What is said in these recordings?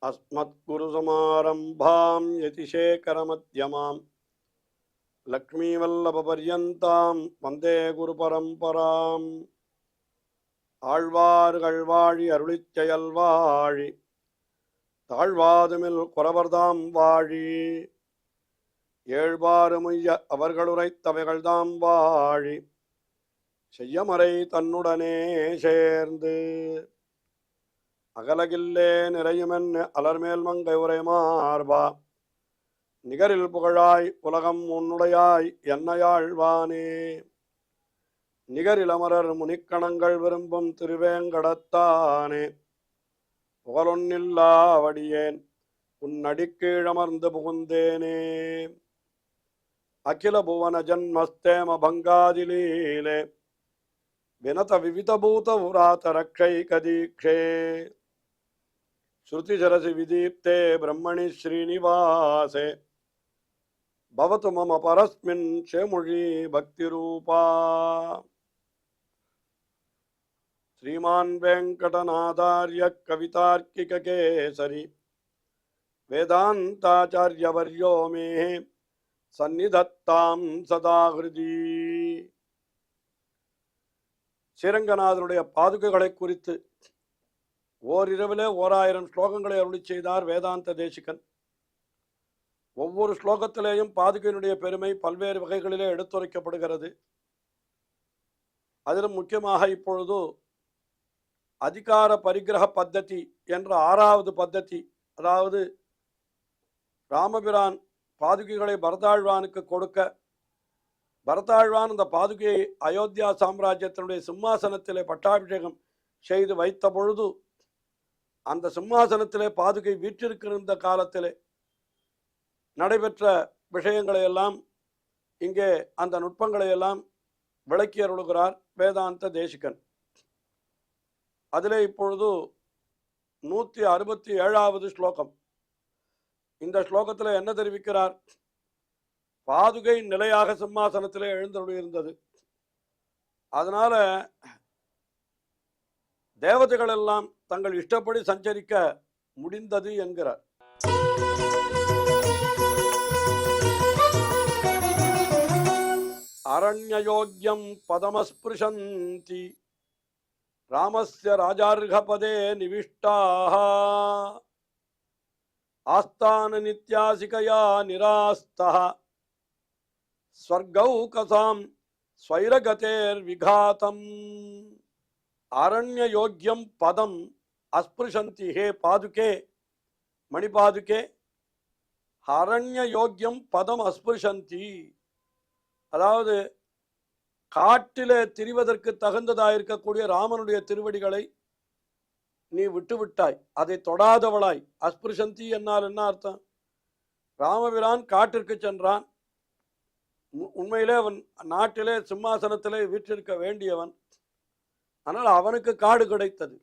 अस्मत्गुरुसमारम्भां यतिशेखरमध्यमां लक्ष्मीवल्लभपर्यन्तां वन्दे गुरुपरम्पराम् ஆழ்வார்கள் வாழி அருளிச் செயல் வாழி தாழ்வாதுமில் குறவர்தாம் வாழி ஏழ்வாறுமுய்ய அவர்களுரைத்தவைகள்தாம் வாழி செய்யமறை தன்னுடனே சேர்ந்து அகலகில்லே நிறையுமென் அலர்மேல் மங்கை உரை மார்பா நிகரில் புகழாய் உலகம் உன்னுடையாய் என்னையாழ்வானே நிகரில் அமரர் முனிக்கணங்கள் விரும்பும் திருவேங்கடத்தானே புகழொன்னில்லாவடியேன் உன்னடிக்கீழமர்ந்து புகுந்தேனே அகில புவன ஜன்மஸ்தேம பங்காதிலீலே வினத விவிதபூத உராத ரக்ஷை கதீக்ஷே ஸ்ருதிசரசி விதீப்தே பிரம்மணி ஸ்ரீனிவாசே பவது மம பரஸ்மின் ஷேமுழி பக்திரூபா. श्रीमान् वेंकटनाथार्य कवितार्किक केसरी वेदांताचार्यवर्यो मे सन्निधत्तां सदा हृदि. ஸ்ரீரங்கநாதனுடைய பாதுகைகளை குறித்து ஓரிரவிலே 1000 ஸ்லோகங்களை அருளி செய்தார் வேதாந்த தேசிகன். ஒவ்வொரு ஸ்லோகத்திலேயும் பாதுகையினுடைய பெருமை பல்வேறு வகைகளிலே எடுத்துரைக்கப்படுகிறது. அதிலும் முக்கியமாக இப்பொழுது அதிகார பரிகிரக பத்ததி என்ற 6வது பத்ததி, அதாவது ராமபிரான் பாதுகைகளை பரதாழ்வானுக்கு கொடுக்க, பரதாழ்வான் அந்த பாதுகையை அயோத்தியா சாம்ராஜ்யத்தினுடைய சிம்மாசனத்திலே பட்டாபிஷேகம் செய்து வைத்த பொழுது அந்த சிம்மாசனத்திலே பாதுகை வீற்றிருக்கிற காலத்திலே நடைபெற்ற விஷயங்களை எல்லாம் இங்கே அந்த நுட்பங்களை எல்லாம் விளக்கி அருளுகிறார் வேதாந்த தேசிகன். அதிலே இப்பொழுது 167வது ஸ்லோகம். இந்த ஸ்லோகத்தில் என்ன தெரிவிக்கிறார்? பாதுகை நிலையாக சிம்மாசனத்திலே எழுந்தருளியிருந்தது. அதனால தேவதைகள் எல்லாம் தங்கள் இஷ்டப்படி சஞ்சரிக்க முடிந்தது என்கிறார். அரண்யயோக்யம் பதமஸ்பிருஷந்தி ராமஸ்ய ராஜார்ஹபதே நிவிஷ்டாः ஆஸ்தான நித்யாசிகயா நிராஸ்தः ஸ்வர்கௌகசாம் ஸ்வைரகதேர் விகாதம். அரண்யயோக்யம் பதம் அஸ்பிருஷந்தி. ஹே பாதுகே, மணிபாதுகே, அரண்யயோக்யம் பதம் அஸ்பிருஷந்தி. அதாவது காட்டிலே திரிவதற்கு தகுந்ததாயிருக்கக்கூடிய ராமனுடைய திருவடிகளை நீ விட்டுவிட்டாய், அதை தொடாதவளாய். அஸ்பிருஷந்தி என்னால் என்ன அர்த்தம்? ராமபிரான் காட்டிற்கு சென்றான். உண்மையிலே அவன் நாட்டிலே சிம்மாசனத்திலே வீற்றிருக்க வேண்டியவன். ஆனால் அவனுக்கு காடு கிடைத்தது.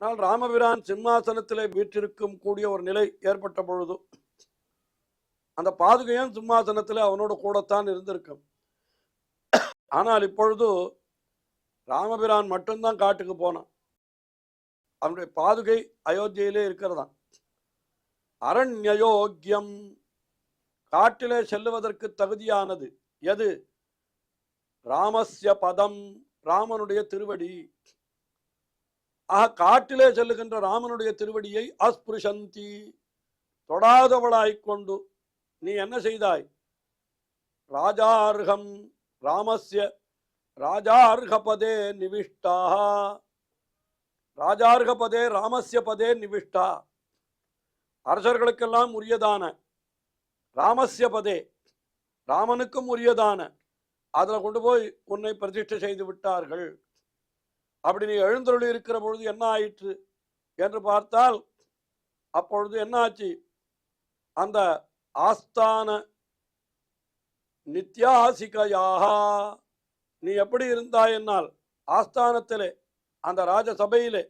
ஆனால் ராமபிரான் சிம்மாசனத்திலே வீற்றிருக்கும் கூடிய ஒரு நிலை ஏற்பட்ட பொழுது அந்த பாதுகையும் சிம்மாசனத்தில் அவனோடு கூடத்தான் இருந்திருக்கும். ஆனால் இப்பொழுது ராமபிரான் மட்டும்தான் காட்டுக்கு போனான். அவனுடைய பாதுகை அயோத்தியிலே இருக்கிறதான். அரண்யயோக்யம், காட்டிலே செல்லுவதற்கு தகுதியானது எது? ராமஸ்ய பதம், ராமனுடைய திருவடி. ஆக காட்டிலே செல்லுகின்ற ராமனுடைய திருவடியை அஸ்பிருஷந்தி, தொடாதவளாய்கொண்டு நீ என்ன செய்தாய்? ராஜார்ஹம், ராமஸ்ய ராஜார்ஹபதே நிவிஷ்டாः. ராஜார்ஹபதே ராமஸ்ய பதே நிவிஷ்டா. அரசர்களுக்கெல்லாம் உரியதான ராமஸ்ய பதே, ராமனுக்கும் உரியதான அதில் கொண்டு போய் உன்னை பிரதிஷ்டை செய்து விட்டார்கள். அப்படி நீ எழுந்தருளி இருக்கிற பொழுது என்ன ஆயிற்று என்று பார்த்தால், அப்பொழுது என்ன ஆச்சு? அந்த ஆஸ்தான நித்யாசிகையாக நீ எப்படி இருந்தாய் என்னால், ஆஸ்தானத்திலே அந்த ராஜசபையிலே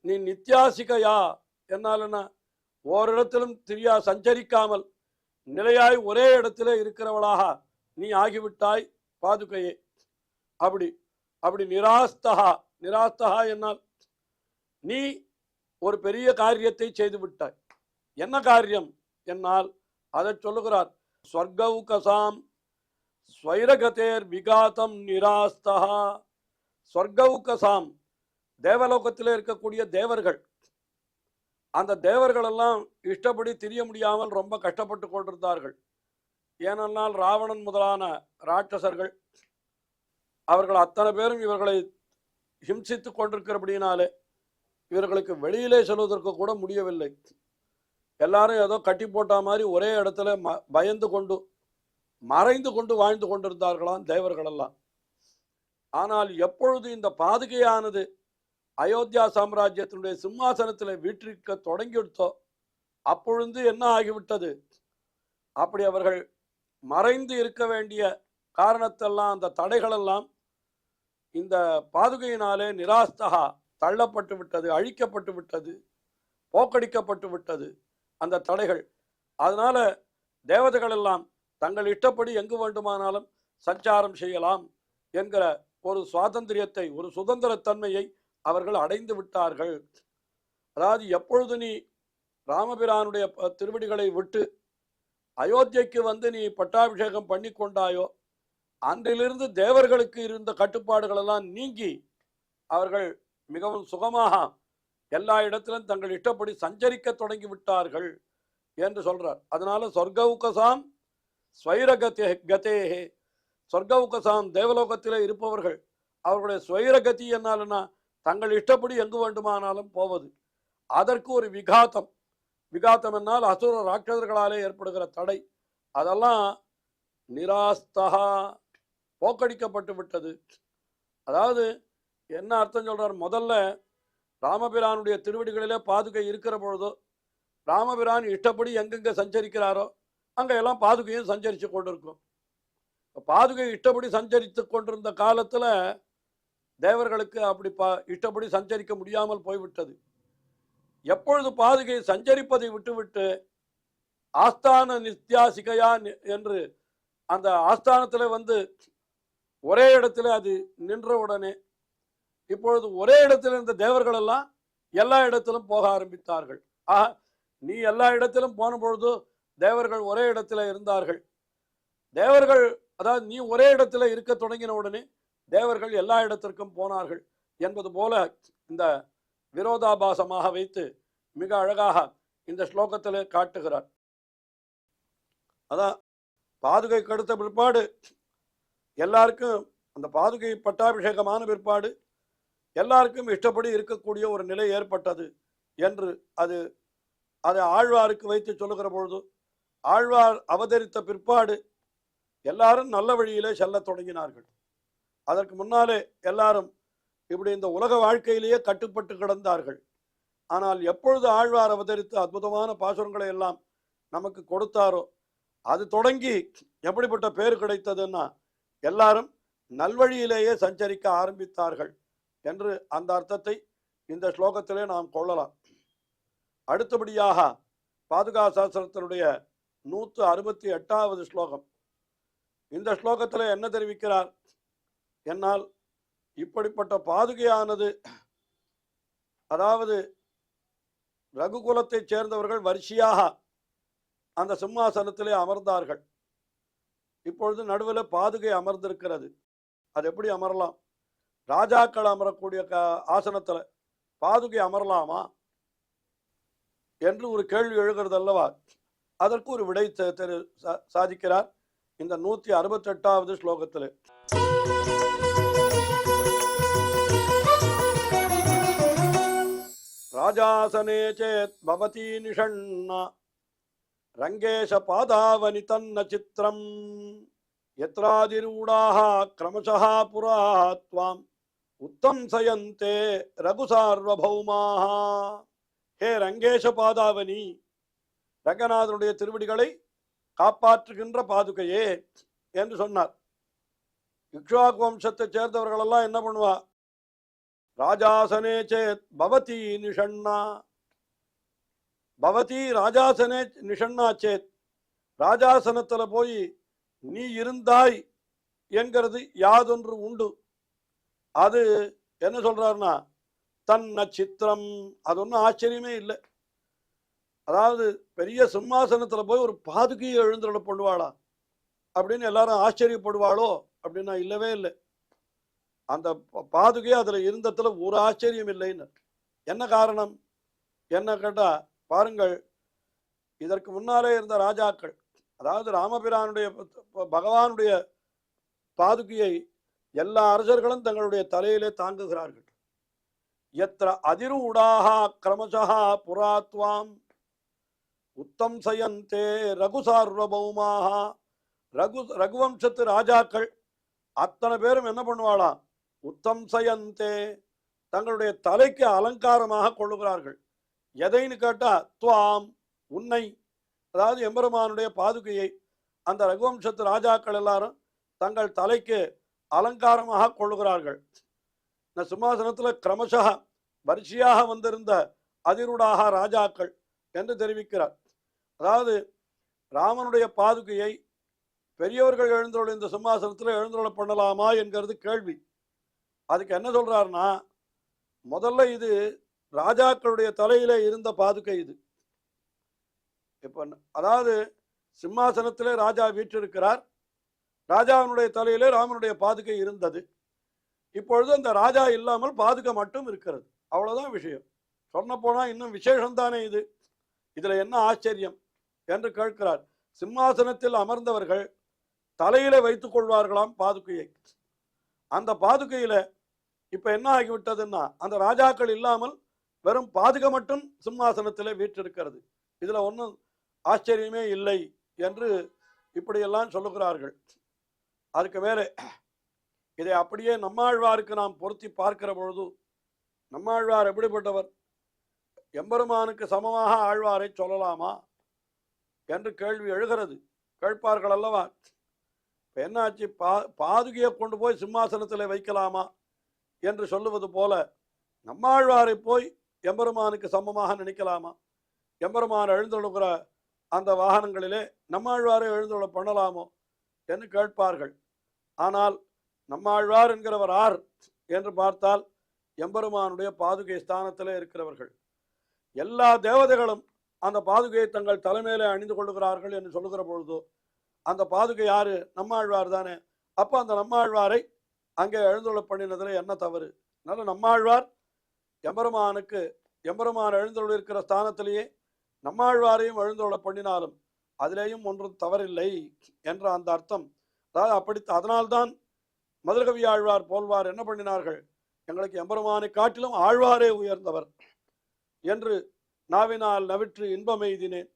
நீ நித்யாசிகையா என்னால் என்ன, ஓரிடத்திலும் திரியா சஞ்சரிக்காமல் நிலையாய் ஒரே இடத்திலே இருக்கிறவளாக நீ ஆகிவிட்டாய் பாதுகையே. அப்படி நிராஸ்தகா, நிராஸ்தகா என்னால் நீ ஒரு பெரிய காரியத்தை செய்து விட்டாய். என்ன காரியம் என்னால் அதை சொல்லுகிறார். ஸ்வர்கௌகசாம் ஸ்வைரகதேர் விகாதம் நிராஸ்தா. ஸ்வர்கௌகசாம் தேவலோகத்தில் இருக்கக்கூடிய தேவர்கள், அந்த தேவர்கள் எல்லாம் இஷ்டப்படி திரிய முடியாமல் ரொம்ப கஷ்டப்பட்டு கொண்டிருந்தார்கள். ஏனென்றால் ராவணன் முதலான ராட்சசர்கள் அவர்கள் அத்தனை பேரும் இவர்களை ஹிம்சித்து கொண்டிருக்கிறபடினாலே இவர்களுக்கு வெளியிலே செல்வதற்கு கூட முடியவில்லை. எல்லாரும் ஏதோ கட்டி போட்ட மாதிரி ஒரே இடத்துல பயந்து கொண்டு மறைந்து கொண்டு வாழ்ந்து கொண்டிருந்தார்களாம் தேவர்களெல்லாம். ஆனால் எப்பொழுது இந்த பாதுகையானது அயோத்தியா சாம்ராஜ்யத்தினுடைய சிம்மாசனத்தில் வீற்றிருக்க தொடங்கிவிட்டோ அப்பொழுது என்ன ஆகிவிட்டது, அப்படி அவர்கள் மறைந்து இருக்க வேண்டிய காரணத்தெல்லாம் அந்த தடைகளெல்லாம் இந்த பாதுகையினாலே நிராஸ்தகா தள்ளப்பட்டு விட்டது, அழிக்கப்பட்டு விட்டது, போக்கடிக்கப்பட்டு விட்டது அந்த தடைகள். அதனால தேவதைகள் எல்லாம் தங்கள் இஷ்டப்படி எங்கு வேண்டுமானாலும் சஞ்சாரம் செய்யலாம் என்கிற ஒரு சுவாதந்திரியத்தை, ஒரு சுதந்திரத்தன்மையை அவர்கள் அடைந்து விட்டார்கள். அதாவது எப்பொழுது நீ ராமபிரானுடைய திருவடிகளை விட்டு அயோத்தியைக்கு வந்து நீ பட்டாபிஷேகம் பண்ணி கொண்டாயோ அன்றிலிருந்து தேவர்களுக்கு இருந்த கட்டுப்பாடுகள் எல்லாம் நீங்கி அவர்கள் மிகவும் சுகமாக எல்லா இடத்திலும் தங்கள் இஷ்டப்படி சஞ்சரிக்க தொடங்கி விட்டார்கள் என்று சொல்றார். அதனால சொர்க்கவுகசாம் ஸ்வைரகதேஹே, சொர்க்கவுகசாம் தேவலோகத்திலே இருப்பவர்கள் அவர்களுடைய ஸ்வைரகதி என்னால்னா தங்கள் இஷ்டப்படி எங்கு வேண்டுமானாலும் போவது. அதற்கு ஒரு விகாத்தம், விகாத்தம் என்னால் அசுர ராட்சதர்களாலே ஏற்படுகிற தடை, அதெல்லாம் நிராஸ்தகா போக்கடிக்கப்பட்டு விட்டது. அதாவது என்ன அர்த்தம் சொல்றார், முதல்ல ராமபிரானுடைய திருவடிகளிலே பாதுகை இருக்கிற பொழுதோ ராமபிரான் இஷ்டப்படி எங்கெங்க சஞ்சரிக்கிறாரோ அங்கெல்லாம் பாதுகையும் சஞ்சரித்து கொண்டிருக்கும். பாதுகை இஷ்டப்படி சஞ்சரித்து கொண்டிருந்த காலத்தில் தேவர்களுக்கு அப்படி இஷ்டப்படி சஞ்சரிக்க முடியாமல் போய்விட்டது. எப்பொழுது பாதுகை சஞ்சரிப்பதை விட்டுவிட்டு ஆஸ்தான நித்யாசிகையா என்று அந்த ஆஸ்தானத்தில் வந்து ஒரே இடத்துல அது நின்ற உடனே இப்பொழுது ஒரே இடத்துல இருந்த தேவர்கள் எல்லாம் எல்லா இடத்திலும் போக ஆரம்பித்தார்கள். ஆஹா, நீ எல்லா இடத்திலும் போன பொழுது தேவர்கள் ஒரே இடத்துல இருந்தார்கள். தேவர்கள் அதாவது நீ ஒரே இடத்துல இருக்க தொடங்கின உடனே தேவர்கள் எல்லா இடத்திற்கும் போனார்கள் என்பது போல இந்த விரோதாபாசமாக வைத்து மிக அழகாக இந்த ஸ்லோகத்திலே காட்டுகிறார். அதான் பாதுகை கடுத்த பிற்பாடு எல்லாருக்கும் அந்த பாதுகை பட்டாபிஷேகமான பிற்பாடு எல்லாருக்கும் இஷ்டப்படி இருக்கக்கூடிய ஒரு நிலை ஏற்பட்டது என்று அதை ஆழ்வாருக்கு வைத்து சொல்லுகிற பொழுது ஆழ்வார் அவதரித்த பிற்பாடு எல்லாரும் நல்ல வழியிலே செல்ல தொடங்கினார்கள். அதற்கு முன்னாலே எல்லாரும் இப்படி இந்த உலக வாழ்க்கையிலேயே கட்டுப்பட்டு கிடந்தார்கள். ஆனால் எப்பொழுது ஆழ்வார் அவதரித்து அற்புதமான பாசுரங்களை எல்லாம் நமக்கு கொடுத்தாரோ அது தொடங்கி எப்படிப்பட்ட பேர் கிடைத்ததுன்னா எல்லாரும் நல்வழியிலேயே சஞ்சரிக்க ஆரம்பித்தார்கள் என்று அந்த அர்த்தத்தை இந்த ஸ்லோகத்திலே நாம் கொள்ளலாம். அடுத்தபடியாக பாதுகா சாஸ்திரத்தினுடைய 168வது ஸ்லோகம். இந்த ஸ்லோகத்தில் என்ன தெரிவிக்கிறார் என்னால் இப்படிப்பட்ட பாதுகையானது அதாவது ரகுகுலத்தை சேர்ந்தவர்கள் வரிசையாக அந்த சிம்மாசனத்திலே அமர்ந்தார்கள். இப்பொழுது நடுவில் பாதுகை அமர்ந்திருக்கிறது. அது எப்படி அமரலாம்? ராஜாக்கள் அமரக்கூடிய ஆசனத்தில் பாதுகை அமரலாமா என்று ஒரு கேள்வி எழுகிறது அல்லவா? அதற்கு ஒரு விடை சாதிக்கிறார் இந்த 168வது ஸ்லோகத்தில். ராஜாசனே சேத் பவதி நிஷண்ணா ரங்கேஷ பாதாவனி தன்ன சித்திரம் யத்ராதிரூடாஹ க்ரமஷஹ புரா த்வாம் உத்தம்சயந்தே ரகுசார்வபௌமாஹ. ஹே ரங்கேஷ பாதாவனி, ரங்கநாதனுடைய திருவடிகளை காப்பாற்றுகின்ற பாதுகையே என்று சொன்னார். இக்ஷ்வாகு வம்சத்தை சேர்ந்தவர்களெல்லாம் என்ன பண்ணுவா? ராஜாசனே சேத் பவதி நிஷண்ணா, பவதி ராஜாசனே நிஷண்ணா சேத், ராஜாசனத்தில் போய் நீ இருந்தாய் என்கிறது யாதொன்று உண்டு. அது என்ன சொல்றாருன்னா தன்ன சித்திரம். அது ஒன்றும் ஆச்சரியமே இல்லை. அதாவது பெரிய சிம்மாசனத்துல போய் ஒரு பாதுகையை எழுந்துள்ள பண்ணுவாளா அப்படின்னு எல்லாரும் ஆச்சரியப்படுவாளோ அப்படின்னா இல்லவே இல்லை. அந்த பாதுகை அதுல இருந்ததுல ஒரு ஆச்சரியம் இல்லைன்னு. என்ன காரணம் என்ன கேட்டா பாருங்கள், இதற்கு முன்னாலே இருந்த ராஜாக்கள், அதாவது ராமபிரானுடைய பகவானுடைய பாதுகையை எல்லா அரசர்களும் தங்களுடைய தலையிலே தாங்குகிறார்கள். எத்திர அதிரூடாக கிரமசா புராத்வாம் உத்தம் சயந்தே ரகு சார்வபௌமாக. ரகுவம்சத்து ராஜாக்கள் அத்தனை பேரும் என்ன பண்ணுவாளாம், உத்தம் சயந்தே தங்களுடைய தலைக்கு அலங்காரமாக கொள்ளுகிறார்கள். எதைன்னு கேட்டா துவாம் உன்னை, அதாவது எம்பெருமானுடைய பாதுகையை அந்த ரகுவம்சத்து ராஜாக்கள் எல்லாரும் தங்கள் தலைக்கு அலங்காரமாக கொள்ளுகிறார்கள். இந்த சிம்மாசனத்தில் கிரமசா வரிசையாக வந்திருந்த அதிருடாக ராஜாக்கள் என்று தெரிவிக்கிறார். அதாவது ராமனுடைய பாதுகையை பெரியவர்கள் எழுந்தருள் இந்த சிம்மாசனத்தில் எழுந்தருள பண்ணலாமா என்கிறது கேள்வி. அதுக்கு என்ன சொல்றாருன்னா, முதல்ல இது ராஜாக்களுடைய தலையில இருந்த பாதுகை. இது இப்ப அதாவது சிம்மாசனத்திலே ராஜா வீற்றிருக்கிறார், ராஜாவினுடைய தலையிலே ராமனுடைய பாதுகை இருந்தது. இப்பொழுது அந்த ராஜா இல்லாமல் பாதுகை மட்டும் இருக்கிறது, அவ்வளவுதான் விஷயம். சொன்ன போனா இன்னும் விசேஷம்தானே இது, இதுல என்ன ஆச்சரியம் என்று கேட்கிறார். சிம்மாசனத்தில் அமர்ந்தவர்கள் தலையில வைத்துக் கொள்வார்களாம் பாதுகையை. அந்த பாதுகையில இப்ப என்ன ஆகிவிட்டதுன்னா, அந்த ராஜாக்கள் இல்லாமல் வெறும் பாதுகை மட்டும் சிம்மாசனத்திலே வீற்றிருக்கிறது. இதுல ஒன்றும் ஆச்சரியமே இல்லை என்று இப்படியெல்லாம் சொல்லுகிறார்கள். அதுக்கு மேலே இதை அப்படியே நம்மாழ்வாருக்கு நாம் பொருத்தி பார்க்கிற பொழுது, நம்மாழ்வார் எப்படிப்பட்டவர், எம்பெருமானுக்கு சமமாக ஆழ்வாரை சொல்லலாமா என்று கேள்வி எழுகிறது. கேட்பார்கள் அல்லவா. இப்போ என்னாச்சு, பாதுகையை கொண்டு போய் சிம்மாசனத்தில் வைக்கலாமா என்று சொல்லுவது போல நம்மாழ்வாரை போய் எம்பெருமானுக்கு சமமாக நினைக்கலாமா, எம்பெருமான் எழுந்தொழுகிற அந்த வாகனங்களிலே நம்மாழ்வாரை எழுந்தொழ பண்ணலாமோ என்று கேட்பார்கள். ஆனால் நம்மாழ்வார் என்கிறவர் ஆர் என்று பார்த்தால் எம்பெருமானுடைய பாதுகை ஸ்தானத்திலே இருக்கிறவர்கள். எல்லா தேவதைகளும் அந்த பாதுகையை தங்கள் தலைமையிலே அணிந்து கொள்ளுகிறார்கள் என்று சொல்லுகிற பொழுது அந்த பாதுகை யாரு, நம்மாழ்வார் தானே. அப்போ அந்த நம்மாழ்வாரை அங்கே எழுந்துள்ள பண்ணினதுல என்ன தவறு? அதனால நம்மாழ்வார் எம்பெருமானுக்கு, எம்பெருமான் எழுந்துள்ள இருக்கிற ஸ்தானத்திலேயே நம்மாழ்வாரையும் எழுந்துள்ள பண்ணினாலும் அதிலேயும் ஒன்றும் தவறில்லை என்ற அந்த அர்த்தம். அதாவது அப்படி, அதனால்தான் மதுரகவி ஆழ்வார் போல்வார் என்ன பண்ணினார்கள், எங்களுக்கு எம்பெருமானை காட்டிலும் ஆழ்வாரே உயர்ந்தவர் என்று நாவினால் நவிற்று இன்பமெய்தினேன்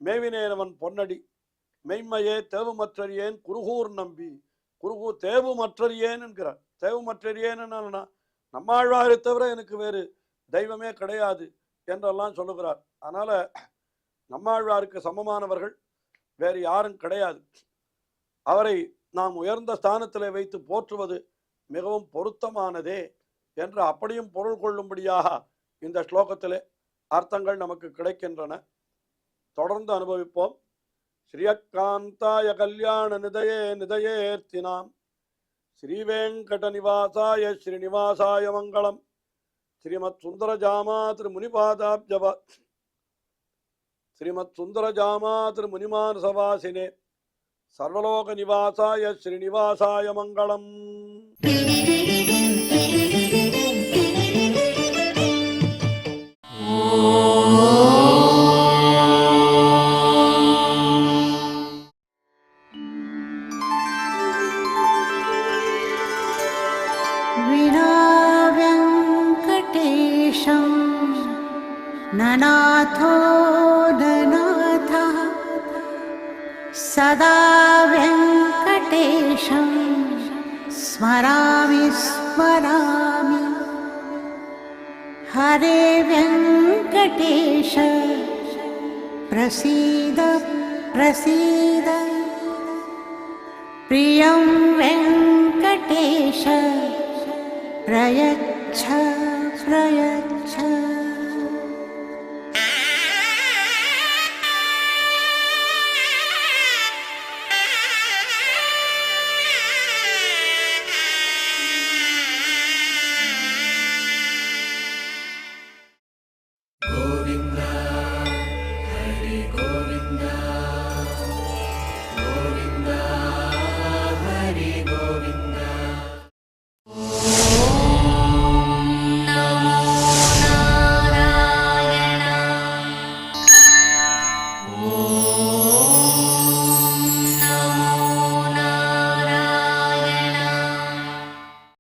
மேவினேனவன் பொன்னடி மெய்மையே தேவுமற்றறியேன் குருகூர் நம்பி. குருகூர் தேவுமற்றறியேன் என்கிறார். தேவுமற்றறியேன் என்னன்னா, நம்மாழ்வாரை தவிர எனக்கு வேறு தெய்வமே கிடையாது என்றெல்லாம் சொல்லுகிறார். அதனால நம்மாழ்வாருக்கு சமமானவர்கள் வேறு யாரும் கிடையாது. அவரை நாம் உயர்ந்த ஸ்தானத்திலே வைத்து போற்றுவது மிகவும் பொருத்தமானதே என்று அப்படியும் பொருள் கொள்ளும்படியாக இந்த ஸ்லோகத்திலே அர்த்தங்கள் நமக்கு கிடைக்கின்றன. தொடர்ந்து அனுபவிப்போம். ஸ்ரீயக்காந்தாய கல்யாண நிதயே நிதயேர்த்தினாம் ஸ்ரீவேங்கட நிவாசாய ஸ்ரீனிவாசாய மங்களம். ஸ்ரீமத் சுந்தரஜாமா திருமுனிபாதாப்ஜவ ஸ்ரீமத் சுந்தரஜாமா திருமுனிமானசவாசினே சர்வலோக நிவாசாய ஸ்ரீனிவாசாய மங்களம். ननाथो ननाथः सदा वेङ्कटेशं स्मरामि स्मरामि. हरे वेङ्कटेश प्रसीद प्रसीद. प्रियं वेङ्कटेश प्रयच्छ प्रयच्छ.